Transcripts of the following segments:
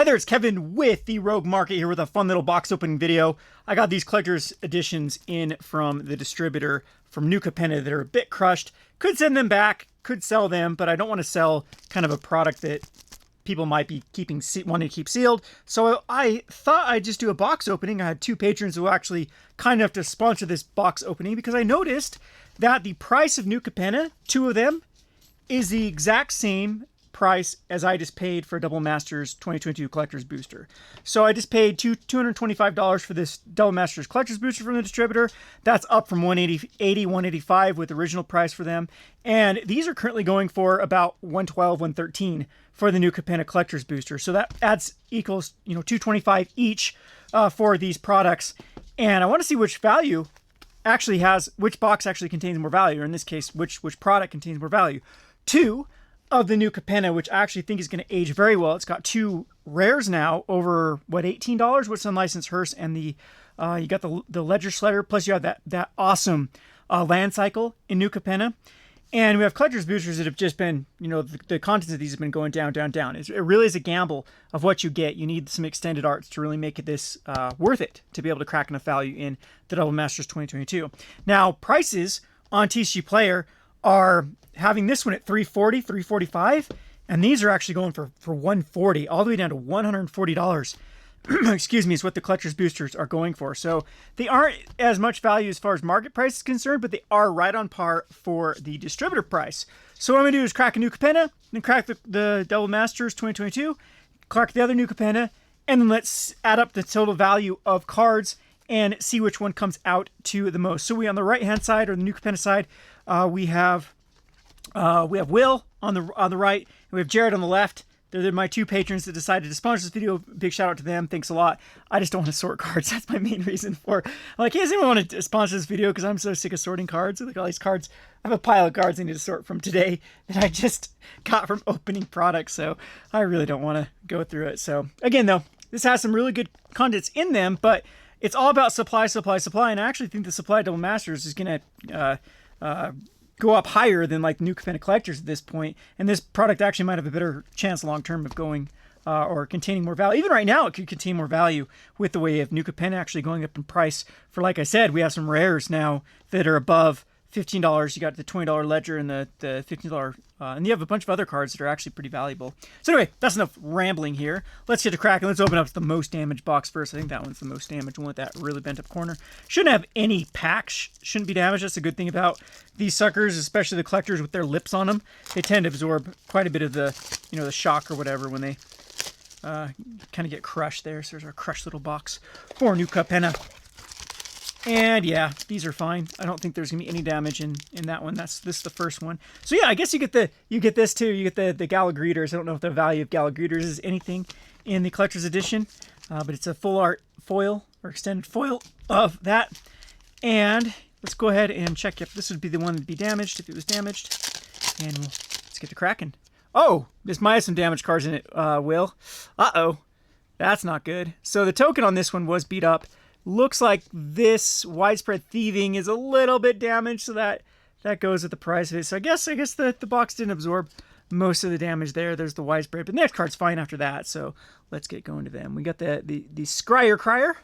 there, it's Kevin with the Rogue Market here with a fun little box opening video. I got these collector's editions in from the distributor from New Capenna that are a bit crushed. Could send them back, could sell them, but I don't want to sell kind of a product that people might be wanting to keep sealed. So I thought I'd just do a box opening. I had two patrons who were actually kind enough to sponsor this box opening because I noticed that the price of New Capenna, two of them, is the exact same price as I just paid for Double Masters 2022 Collector's Booster. So I just paid $225 for this Double Masters Collector's Booster from the distributor. That's up from $180, $185 with the original price for them. And these are currently going for about $112, $113 for the New Capenna Collector's Booster. So that equals, $225 each for these products. And I want to see which value actually which box actually contains more value, or in this case, which product contains more value. Two of the New Capenna, which I actually think is going to age very well. It's got two rares now over $18, what's unlicensed hearse, and the you got the Ledger Shredder, plus you have that awesome land cycle in New Capenna. And we have collector's boosters that have just been, the contents of these have been going down, down, down. It really is a gamble of what you get. You need some extended arts to really make this worth it to be able to crack enough value in the Double Masters 2022. Now, prices on TCG Player are having this one at $340, $345, and these are actually going for $140, all the way down to $140. Excuse me, is what the collector's boosters are going for. So they aren't as much value as far as market price is concerned, but they are right on par for the distributor price. So what I'm gonna do is crack a New Capenna, then crack the Double Masters 2022, crack the other New Capenna, and then let's add up the total value of cards and see which one comes out to the most. So we on the right hand side, or the New Capenna side, we have Will on the right, and we have Jared on the left. They're my two patrons that decided to sponsor this video. Big shout out to them. Thanks a lot. I just don't want to sort cards. That's my main reason for. I'm like, hey, does anyone want to sponsor this video? Because I'm so sick of sorting cards. Like all these cards, I have a pile of cards I need to sort from today that I just got from opening products. So I really don't want to go through it. So again, though, this has some really good contents in them, but it's all about supply, supply, supply. And I actually think the supply of Double Masters is going to go up higher than like New Capenna Collectors at this point, and this product actually might have a better chance long term of going or containing more value. Even right now, it could contain more value with the way of New Capenna actually going up in price. For like I said, we have some rares now that are above $15. You got the $20 Ledger and the $15, and you have a bunch of other cards that are actually pretty valuable. So anyway, that's enough rambling here. Let's get to cracking. Let's open up the most damaged box first. I think that one's the most damaged one with that really bent up corner. Shouldn't have any packs. Shouldn't be damaged. That's a good thing about these suckers, especially the collectors with their lips on them. They tend to absorb quite a bit of the, the shock or whatever when they kind of get crushed there. So there's our crushed little box for New Capenna. And yeah, these are fine. I don't think there's gonna be any damage in that one. This is the first one. So yeah, I guess you get this too. You get the Gala Greeters. I don't know if the value of Gala Greeters is anything in the collector's edition, but it's a full art foil or extended foil of that. And let's go ahead and check if this would be the one that'd be damaged if it was damaged. And let's get to cracking. Oh, this might have some damaged cards in it, Will. Uh-oh, that's not good. So the token on this one was beat up. Looks like this Widespread Thieving is a little bit damaged, so that goes with the price of it. So I guess the box didn't absorb most of the damage there. There's the Widespread, but the next card's fine after that. So let's get going to them. We got the Scryer Crier.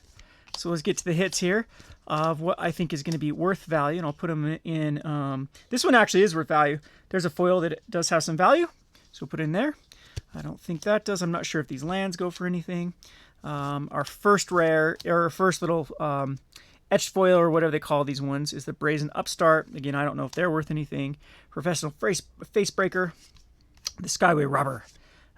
So let's get to the hits here of what I think is going to be worth value, and I'll put them in. This one actually is worth value. There's a foil that does have some value, so we'll put it in there. I don't think that does. I'm not sure if these lands go for anything. Our first rare, or our first little etched foil, or whatever they call these ones, is the Brazen Upstart. Again, I don't know if they're worth anything. Professional Facebreaker, the Skyway Robber,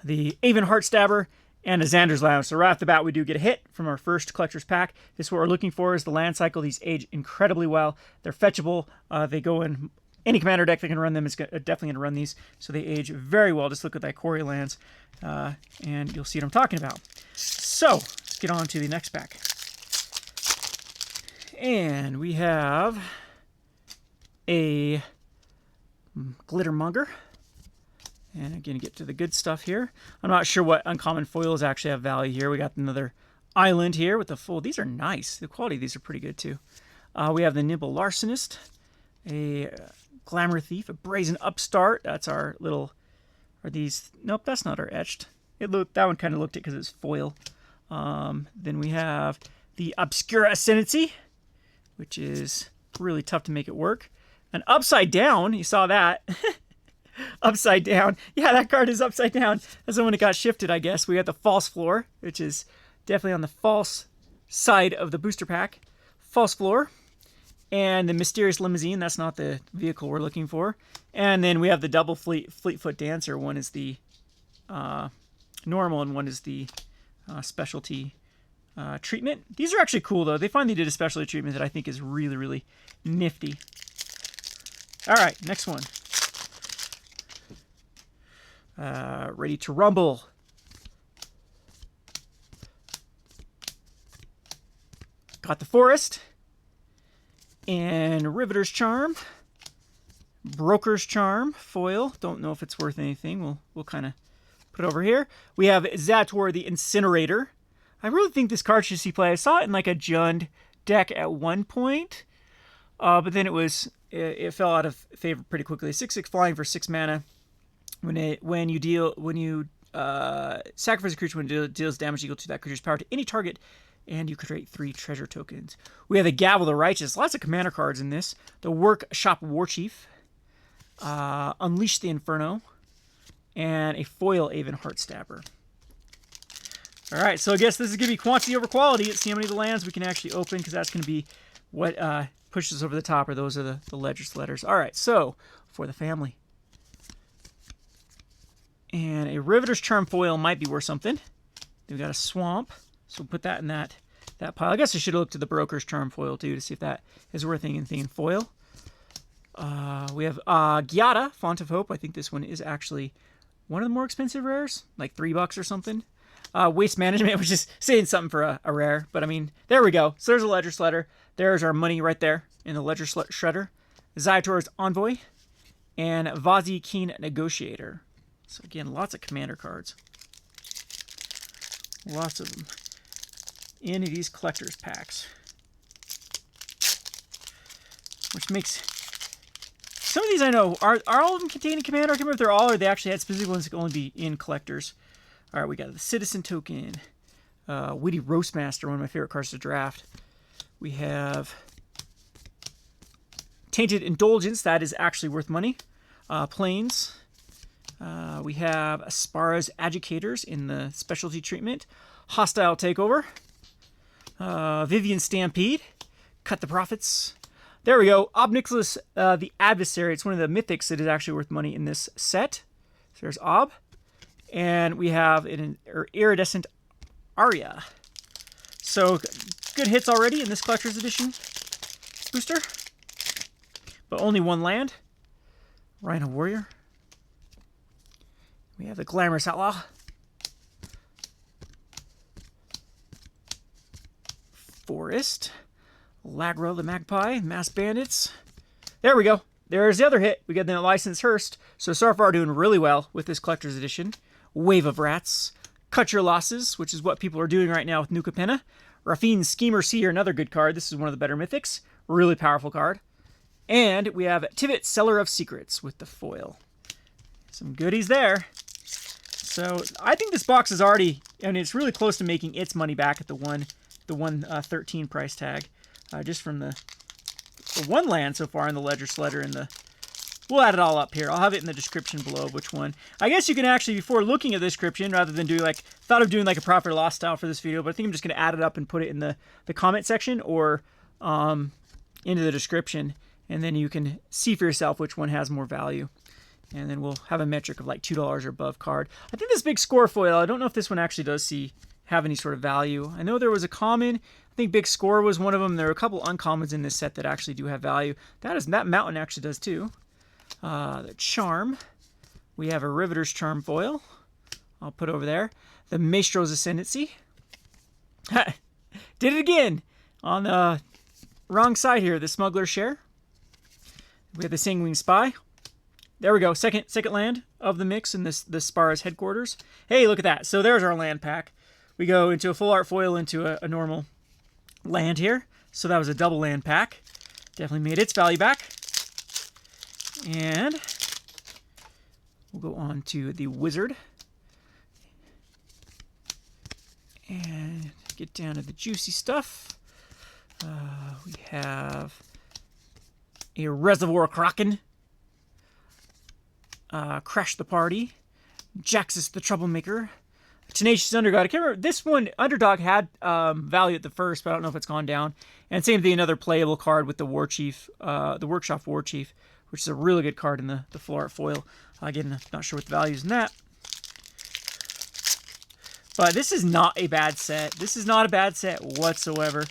the Avon Heartstabber, and a Xander's Lounge. So right off the bat, we do get a hit from our first collector's pack. This is what we're looking for, is the land cycle. These age incredibly well. They're fetchable. They go in any commander deck that can run them is definitely going to run these. So they age very well. Just look at that Quarry lands, and you'll see what I'm talking about. So let's get on to the next pack. And we have a Glittermonger. And again, get to the good stuff here. I'm not sure what uncommon foils actually have value here. We got another Island here with the full. These are nice. The quality of these are pretty good too. We have the Nimble Larcenist, a Glamour Thief, a Brazen Upstart. That's our little. Are these? Nope, that's not our etched. That one kind of looked it because it's foil. Then we have the Obscura Ascendancy, which is really tough to make it work. An upside down, you saw that. Upside down. Yeah, that card is upside down. That's the one that got shifted, I guess. We got the False Floor, which is definitely on the false side of the booster pack. False Floor. And the Mysterious Limousine. That's not the vehicle we're looking for. And then we have the double Fleetfoot Dancer. One is the normal and one is the specialty treatment. These are actually cool, though. They finally did a specialty treatment that I think is really, really nifty. All right, next one. Ready to rumble. Got the Forest. And Riveter's Charm. Broker's Charm. Foil. Don't know if it's worth anything. We'll kind of put it over here. We have Zator the Incinerator. I really think this card should see play. I saw it in like a Jund deck at one point. But then it fell out of favor pretty quickly. 6/6 flying for 6 mana. When you sacrifice a creature when it deals damage equal to that creature's power to any target, and you create 3 treasure tokens. We have the Gavel the Righteous. Lots of commander cards in this. The Workshop Warchief. Unleash the Inferno. And a foil Aven Heartstabber. Alright, so I guess this is going to be quantity over quality. Let's see how many of the lands we can actually open, because that's going to be what pushes us over the top, or those are the Ledger's letters. Alright, so for the family. And a Riveter's Charm foil might be worth something. Then we got a Swamp. So we'll put that in that pile. I guess I should have looked at the Broker's Charm foil too to see if that is worth anything in foil. We have Giada, Font of Hope. I think this one is actually one of the more expensive rares, like $3 or something. Waste Management, which is saying something for a rare. But I mean, there we go. So there's a Ledger Shredder. There's our money right there in the Ledger Shredder. Zayator's Envoy. And Vazi Keen Negotiator. So again, lots of commander cards. Lots of them in these collector's packs. Which makes... Some of these I know, are all of them containing commander? I can't remember if they're all, or they actually had specific ones that can only be in collectors. Alright, we got the Citizen Token. Witty Roastmaster, one of my favorite cards to draft. We have Tainted Indulgence, that is actually worth money. Plains. We have Spara's Agitators in the specialty treatment. Hostile Takeover. Vivian Stampede. Cut the Profits. There we go. Ob Nixilis, the Adversary. It's one of the mythics that is actually worth money in this set. So there's Ob. And we have an Iridescent Aria. So good hits already in this Collector's Edition booster. But only one land. Rhino Warrior. We have the Glamorous Outlaw. Forest. Lagra the Magpie. Mass Bandits. There we go. There's the other hit. We got the Unlicensed Hearse. So far doing really well with this Collector's Edition. Wave of Rats. Cut Your Losses, which is what people are doing right now with New Capenna. Raffine's Schemer Seer, another good card. This is one of the better mythics. Really powerful card. And we have Tivit, Seller of Secrets with the foil. Some goodies there. So I think this box is already, I mean, it's really close to making its money back at the 113 price tag. Just from the one land so far in the Ledger Shredder and the... We'll add it all up here. I'll have it in the description below which one. I guess you can actually, before looking at the description, rather than doing like... Thought of doing like a profit or loss style for this video, but I think I'm just going to add it up and put it in the comment section or into the description. And then you can see for yourself which one has more value. And then we'll have a metric of like $2 or above card. I think this big score foil, I don't know if this one actually does have any sort of value. I know there was a common... I think Big Score was one of them. There are a couple uncommons in this set that actually do have value. That Mountain actually does too. The Charm. We have a Riveter's Charm foil. I'll put over there. The Maestro's Ascendancy. Did it again! On the wrong side here, the Smuggler Share. We have the Sanguine Spy. There we go. Second land of the mix in the Spara's headquarters. Hey, look at that. So there's our land pack. We go into a full art foil into a normal land here. So that was a double land pack. Definitely made its value back. And we'll go on to the Wizard. And get down to the juicy stuff. We have a Reservoir Kraken, Crash the Party, Jaxus the Troublemaker, Tenacious Underdog. I can't remember. This one, Underdog, had value at the first, but I don't know if it's gone down. And same thing, another playable card with the War Chief, the Workshop War Chief, which is a really good card in the full art foil. Again, not sure what the value is in that. But this is not a bad set. This is not a bad set whatsoever.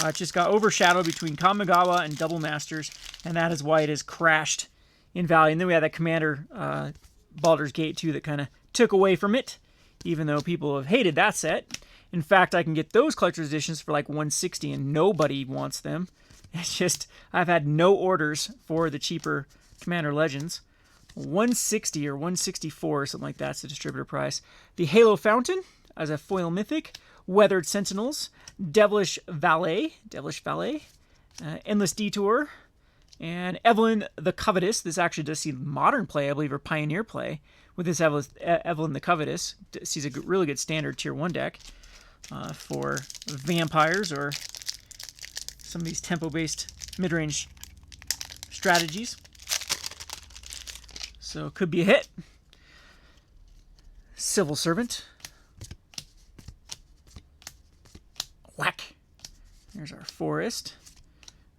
It just got overshadowed between Kamigawa and Double Masters, and that is why it has crashed in value. And then we had that Commander Baldur's Gate 2 that kind of took away from it, even though people have hated that set. In fact, I can get those collector's editions for like $160 and nobody wants them. It's just, I've had no orders for the cheaper Commander Legends. $160 or $164 or something like that's the distributor price. The Halo Fountain as a foil mythic, Weathered Sentinels, Devilish Valet, Endless Detour, and Evelyn the Covetous. This actually does see modern play, I believe, or Pioneer play with this Evelyn the Covetous. Sees a really good standard tier 1 deck for vampires or some of these tempo-based mid-range strategies. So it could be a hit. Civil Servant. Whack. There's our Forest.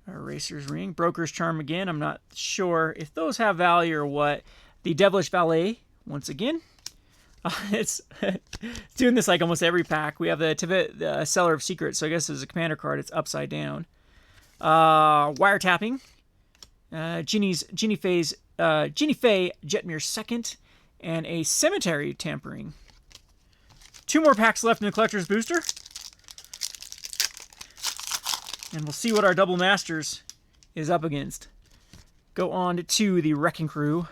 Our Racer's Ring. Broker's Charm again. I'm not sure if those have value or what. The Devilish Valet, once again. It's doing this like almost every pack. We have the Seller of Secrets, so I guess as a commander card, it's upside down. Wiretapping. Jinnie Faye Jetmir second, and a Cemetery Tampering. 2 more packs left in the Collector's Booster. And we'll see what our Double Masters is up against. Go on to the Wrecking Crew.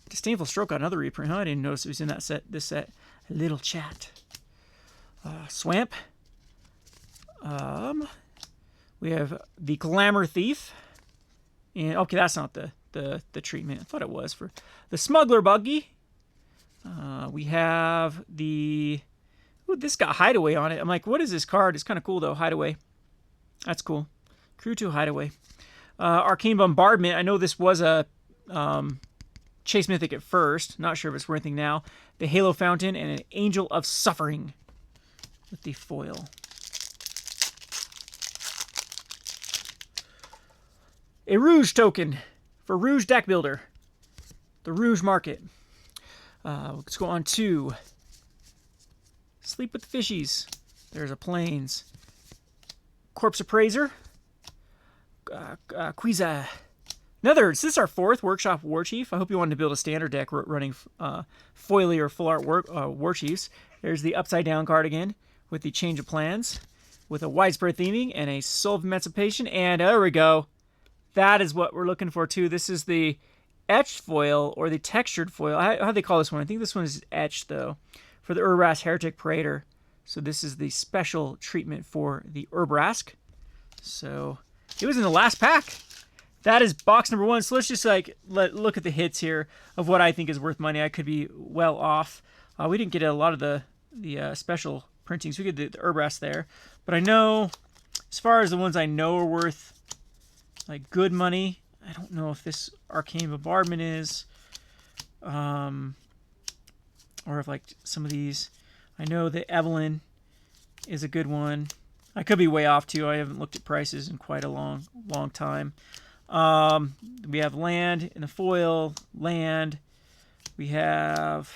Disdainful Stroke got another reprint, huh? I didn't notice it was in that set. This set. A little chat. Swamp. We have the Glamour Thief. And okay, that's not the treatment. I thought it was for the Smuggler Buggy. We have the... Ooh, this got Hideaway on it. I'm like, what is this card? It's kind of cool, though. Hideaway. That's cool. Crew 2 Hideaway. Arcane Bombardment. I know this was a Chase Mythic at first. Not sure if it's worth anything now. The Halo Fountain and an Angel of Suffering with the foil. A Rouge token for Rouge Deck Builder. The Rouge Market. Let's go on to Sleep with the Fishies. There's a Plains. Corpse Appraiser. Quiza. Another, is this our 4th Workshop War Chief? I hope you wanted to build a standard deck running foily or full art War Chiefs. There's the Upside Down card again with the Change of Plans with a widespread theming and a Soul of Emancipation. And there we go. That is what we're looking for too. This is the etched foil or the textured foil. How do they call this one? I think this one is etched though. For the Urabrask Heretic Parader. So this is the special treatment for the Urabrask. So it was in the last pack. That is box number 1. So let's just look at the hits here of what I think is worth money. I could be well off. We didn't get a lot of the special printings. We get the Urabrask there. But I know, as far as the ones I know are worth like good money, I don't know if this Arcane Bombardment is. Or if like some of these, I know that Evelyn is a good one. I could be way off too. I haven't looked at prices in quite a long time. We have land in the foil, land. We have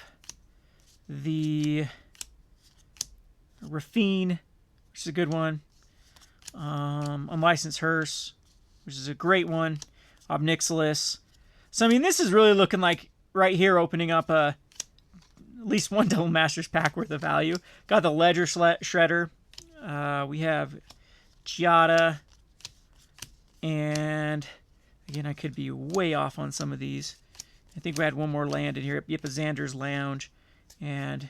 the Raffine, which is a good one. Unlicensed Hearse, which is a great one. Nixilis. So I mean, this is really looking like right here opening up at least one Double Masters pack worth of value. Got the Ledger Shredder. We have Giada. And again, I could be way off on some of these. I think we had one more land in here. Yep, a Xander's Lounge. And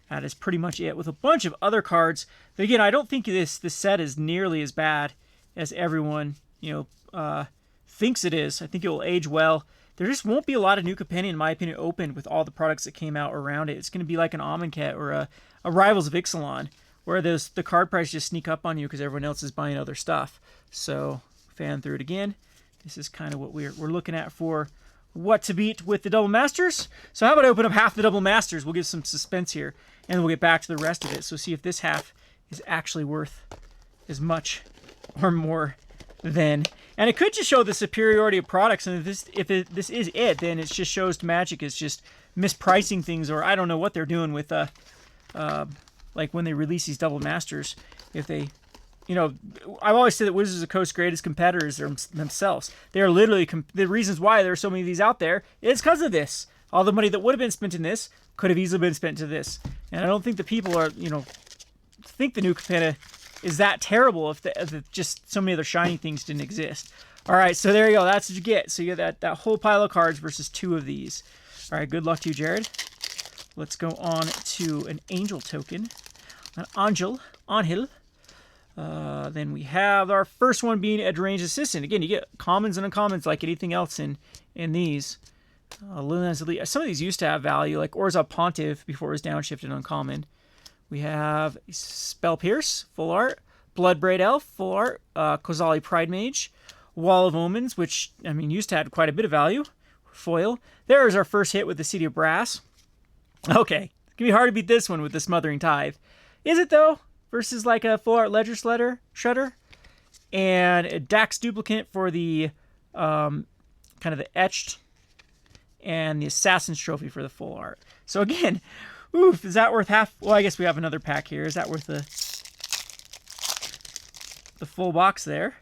that is pretty much it, with a bunch of other cards. But again, I don't think this set is nearly as bad as everyone thinks it is. I think it will age well. there just won't be a lot of New Capenna, in my opinion, opened with all the products that came out around it. It's going to be like an Amonkhet or a Rivals of Ixalan, where the card price just sneak up on you because everyone else is buying other stuff. So, fan through it again. This is kind of what we're looking at for what to beat with the Double Masters. So how about I open up half the Double Masters? We'll give some suspense here, and we'll get back to the rest of it. So see if this half is actually worth as much or more than. And it could just show the superiority of products. And if this is it, then it just shows Magic is just mispricing things, or I don't know what they're doing with like when they release these Double Masters. If they, you know, I've always said that Wizards of the Coast's greatest competitors are themselves. They are literally the reasons why there are so many of these out there is because of this. All the money that would have been spent in this could have easily been spent to this. And I don't think the people are, you know, think the New Capenna is that terrible if just so many other shiny things didn't exist. All right, so there you go. That's what you get. So you get that whole pile of cards versus 2 of these. All right, good luck to you, Jared. Let's go on to an Angel token. An Angel. Then we have our first one being a Deranged Assistant. Again, you get commons and uncommons like anything else in these. Some of these used to have value, like Orzhov Pontiff before it was downshifted uncommon. We have Spell Pierce, full art. Bloodbraid Elf, full art. Kozali Pride Mage. Wall of Omens, which, I mean, used to have quite a bit of value. Foil. There is our first hit with the City of Brass. Okay, it's going to be hard to beat this one with the Smothering Tithe. Is it, though? Versus like a full art Ledger Shredder. And a Dax Duplicate for the kind of the Etched. And the Assassin's Trophy for the full art. So again, oof, is that worth half? Well, I guess we have another pack here. Is that worth the full box there?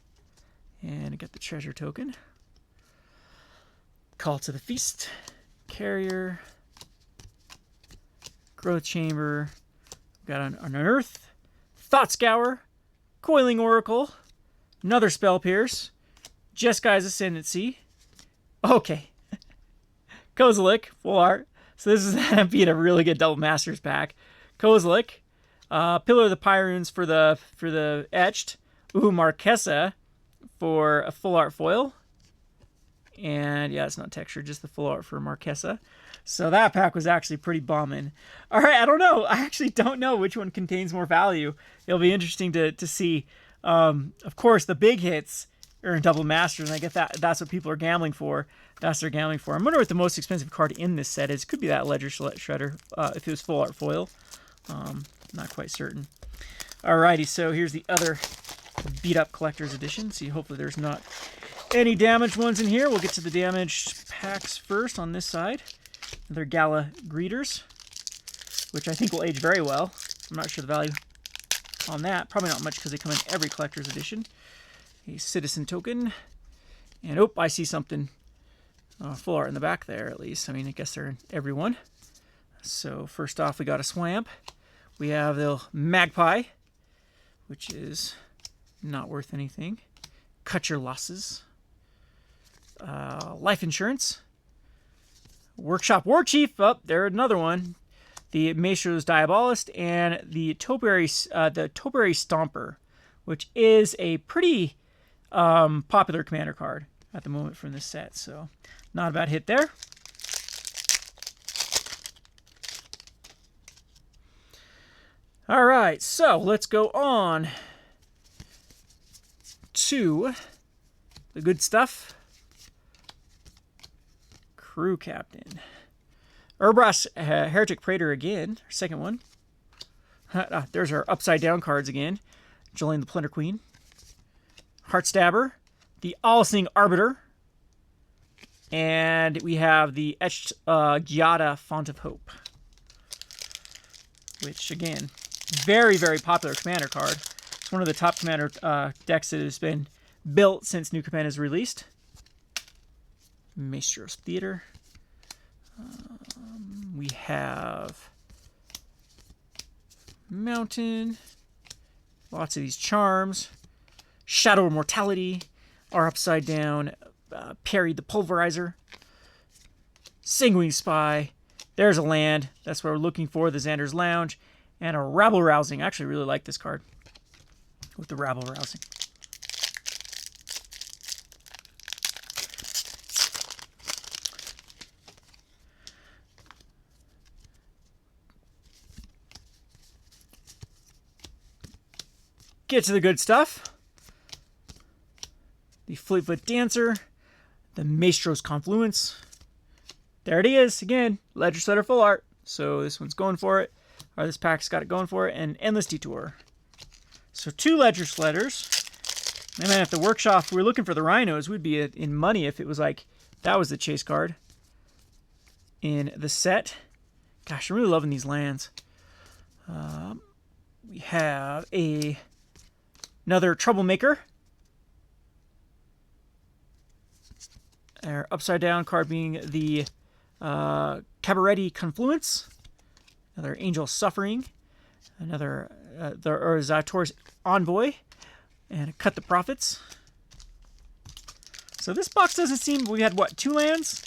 And I got the treasure token. Call to the Feast. Carrier. Growth Chamber. Got an Unearth. Thought Scour. Coiling Oracle. Another Spell Pierce. Jeskai's Ascendancy. Okay. Kozilek, full art. So this is being a really good Double Masters pack. Kozilek. Pillar of the Pyrunes for the Etched. Marquesa for a full art foil. And yeah, it's not texture, just the full art for Marquesa. So that pack was actually pretty bombing. All right, I don't know. I actually don't know which one contains more value. It'll be interesting to see. Of course, the big hits are in Double Masters, and I get that's what people are gambling for. That's what they're gambling for. I'm wondering what the most expensive card in this set is. Could be that Ledger Shredder if it was full art foil. Not quite certain. Alrighty, so here's the other beat up collector's edition. See, hopefully there's not any damaged ones in here. We'll get to the damaged packs first on this side. They're Gala Greeters, which I think will age very well. I'm not sure the value on that. Probably not much because they come in every collector's edition. A Citizen token. And, oh, I see something. Full art in the back there, at least. I mean, I guess they're in every one. So, first off, we got a Swamp. We have the Magpie, which is not worth anything. Cut Your Losses. Life Insurance. Workshop War Chief. Oh, there's another one. The Maestro's Diabolist and the Topiary Stomper, which is a pretty popular commander card at the moment from this set. So, not a bad hit there. All right, so let's go on to the good stuff. Crew Captain. Urabrask Heretic Praetor again, our second one. There's our upside down cards again. Jolene the Plunder Queen. Heartstabber. The All-Seeing Arbiter. And we have the Etched Giada Font of Hope. Which, again, very, very popular commander card. It's one of the top commander decks that has been built since New Capenna is released. Maestro's Theater. We have Mountain. Lots of these charms. Shadow of Mortality. Our upside down Parry the Pulverizer. Sanguine Spy. There's a land. That's what we're looking for. The Xander's Lounge. And a Rabble Rousing. I actually really like this card. With the Rabble Rousing. get to the good stuff. The Fleetfoot Dancer, the Maestro's Confluence. There it is, again, Ledger Setter full art. So this one's going for it, or this pack's got it going for it, and Endless Detour. So 2 Ledger Sledders. And then at the workshop, if we were looking for the Rhinos, we'd be in money if it was like, that was the chase card in the set. Gosh, I'm really loving these lands. We have another Troublemaker. Our upside down card being the Cabaretti Confluence. Another Angel Suffering. Another Zator's Envoy. And Cut the Profits. So this box doesn't seem... We had, what, 2 lands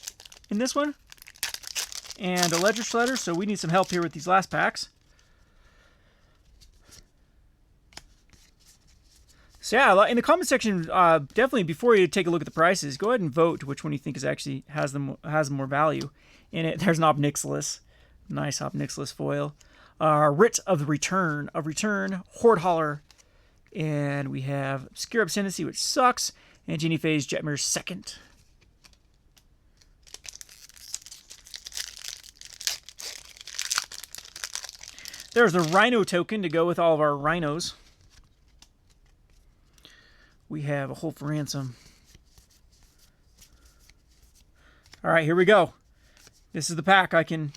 in this one? And a Ledger Shredder, so we need some help here with these last packs. So yeah, in the comment section, definitely before you take a look at the prices, go ahead and vote which one you think is actually has more value in it. There's an Nixilis, nice Nixilis foil. Writ of Return, Horde Hauler, and we have Obscure Obstinacy, which sucks, and Jinnie Phase Jetmir's second. There's the Rhino token to go with all of our Rhinos. We have a Hold for Ransom. All right, here we go. This is the pack. I can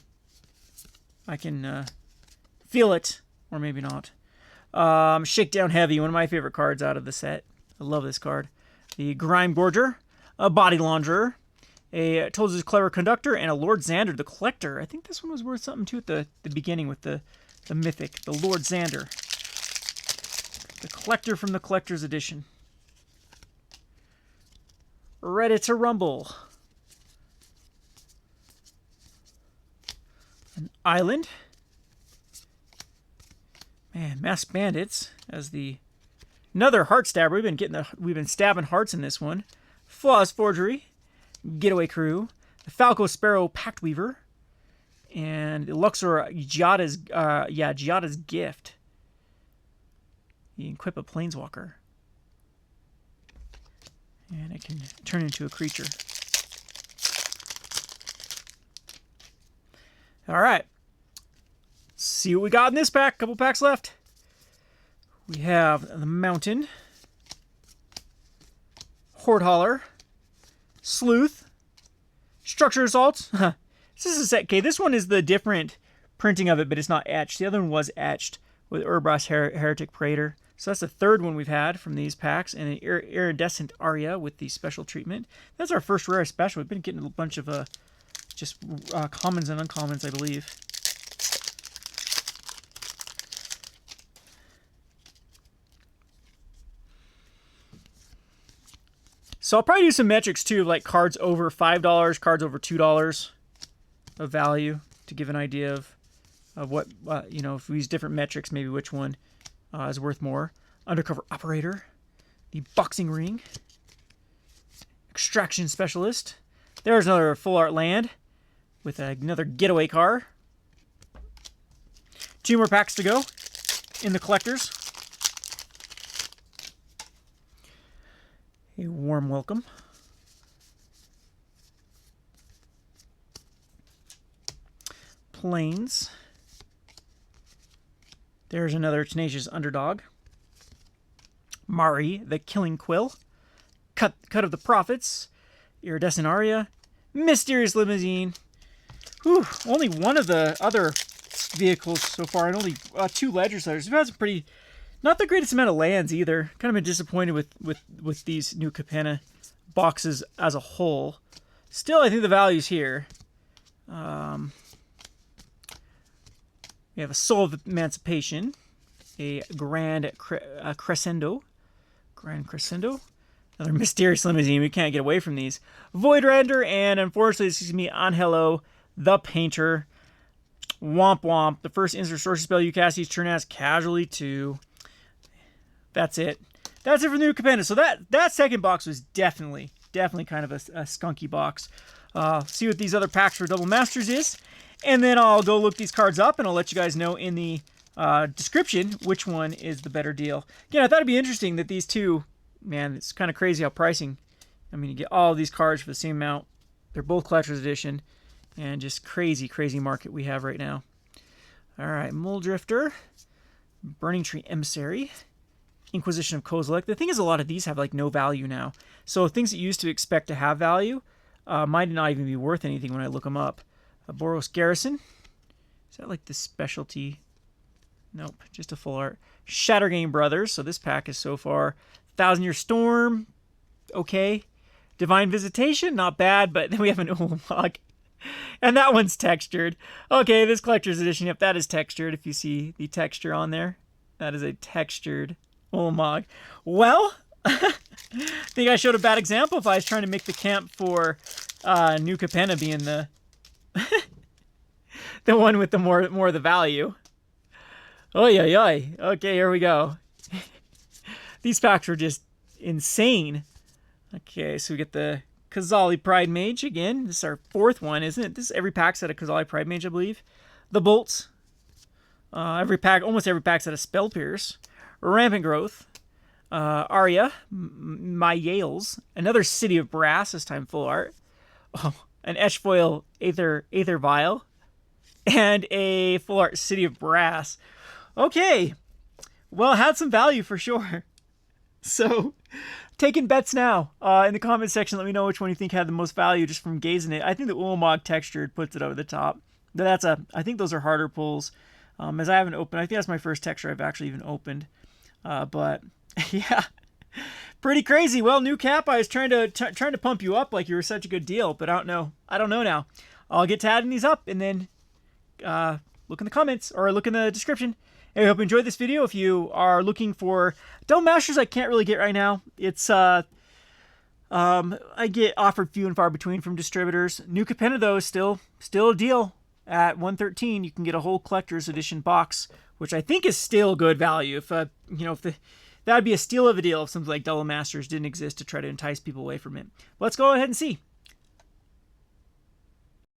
feel it, or maybe not. Shakedown Heavy, one of my favorite cards out of the set. I love this card. The Grime Gorger, a Body Launderer, a Tolz's Clever Conductor, and a Lord Xander the Collector. I think this one was worth something too at the beginning with the Mythic, the Lord Xander. The Collector from the Collector's Edition. Ready to Rumble. An Island. Man, Masked Bandits as another Heart Stabber. We've been stabbing hearts in this one. Flawless Forgery. Getaway Crew. The Falco Sparrow Pact Weaver. And the Luxior Giada's Gift. You can equip a Planeswalker. And it can turn into a creature. All right. Let's see what we got in this pack. Couple packs left. We have the Mountain, Horde Hauler, Sleuth, Structure Assault. This is a set. Okay, this one is the different printing of it, but it's not etched. The other one was etched with Urabrask Heretic Praetor. So that's the third one we've had from these packs, and an Iridescent Aria with the special treatment. That's our first rare special. We've been getting a bunch of just commons and uncommons, I believe. So I'll probably do some metrics too, like cards over $5, cards over $2 of value, to give an idea of what, if we use different metrics, maybe which one is worth more. Undercover Operator, the Boxing Ring, Extraction Specialist. There's another full art land with another Getaway car. 2 more packs to go in the collectors. A Warm Welcome. Plains. There's another Tenacious Underdog. Mari, the Killing Quill. Cut of the Prophets. Iridescent Aria. Mysterious Limousine. Whew, only one of the other vehicles so far, and only 2 Ledger Sledders. We've had some pretty, not the greatest amount of lands either. Kind of been disappointed with these new Capenna boxes as a whole. Still, I think the value's here. We have a Soul of Emancipation, a Grand Crescendo, another Mysterious Limousine. We can't get away from these. Void Render, and unfortunately, this is me, Angelo, the Painter. Womp Womp. The first instant sorcery spell you cast each turn as Casualty 2. That's it. That's it for the new Capenna. So that second box was definitely kind of a skunky box. See what these other packs for Double Masters is. And then I'll go look these cards up, and I'll let you guys know in the description which one is the better deal. Again, I thought it'd be interesting that these two, man, it's kind of crazy how pricing. I mean, you get all of these cards for the same amount. They're both collector's edition, and just crazy, crazy market we have right now. All right, Mole Drifter, Burning Tree Emissary, Inquisition of Kozilek. The thing is, a lot of these have like no value now. So things that you used to expect to have value might not even be worth anything when I look them up. Boros Garrison. Is that like the specialty? Nope, just a full art. Shattergame Brothers. So this pack is so far 1,000 Year Storm. Okay. Divine Visitation, not bad, but then we have an Ulamog. And that one's textured. Okay, this collector's edition, yep, that is textured. If you see the texture on there, that is a textured Ulamog. Well, I think I showed a bad example if I was trying to make the camp for New Capenna being the the one with the more of the value. Oy, oy, oy. Okay, here we go. These packs were just insane. Okay, so we get the Kozilek Pride Mage again. This is our fourth one, isn't it? This every pack's at a Kozilek Pride Mage, I believe. The Bolts. Almost every pack's at a Spell Pierce. Rampant Growth. Arya. My Yales. Another City of Brass, this time full art. Oh, an Etched Foil Aether Vial. And a full art City of Brass. Okay. Well, it had some value for sure. So, taking bets now. In the comment section, let me know which one you think had the most value just from gazing it. I think the Ulamog textured puts it over the top. But I think those are harder pulls. As I haven't opened, I think that's my first texture I've actually even opened. But yeah, pretty crazy. Well, new cap, I was trying to pump you up like you were such a good deal, but I don't know now. I'll get to adding these up and then look in the comments or look in the description. I hope you enjoyed this video. If you are looking for Double Masters, I can't really get right now. It's I get offered few and far between from distributors. New Capenna though is still a deal at $113. You can get a whole collector's edition box, which I think is still good value. If that'd be a steal of a deal if something like Double Masters didn't exist to try to entice people away from it. Let's go ahead and see.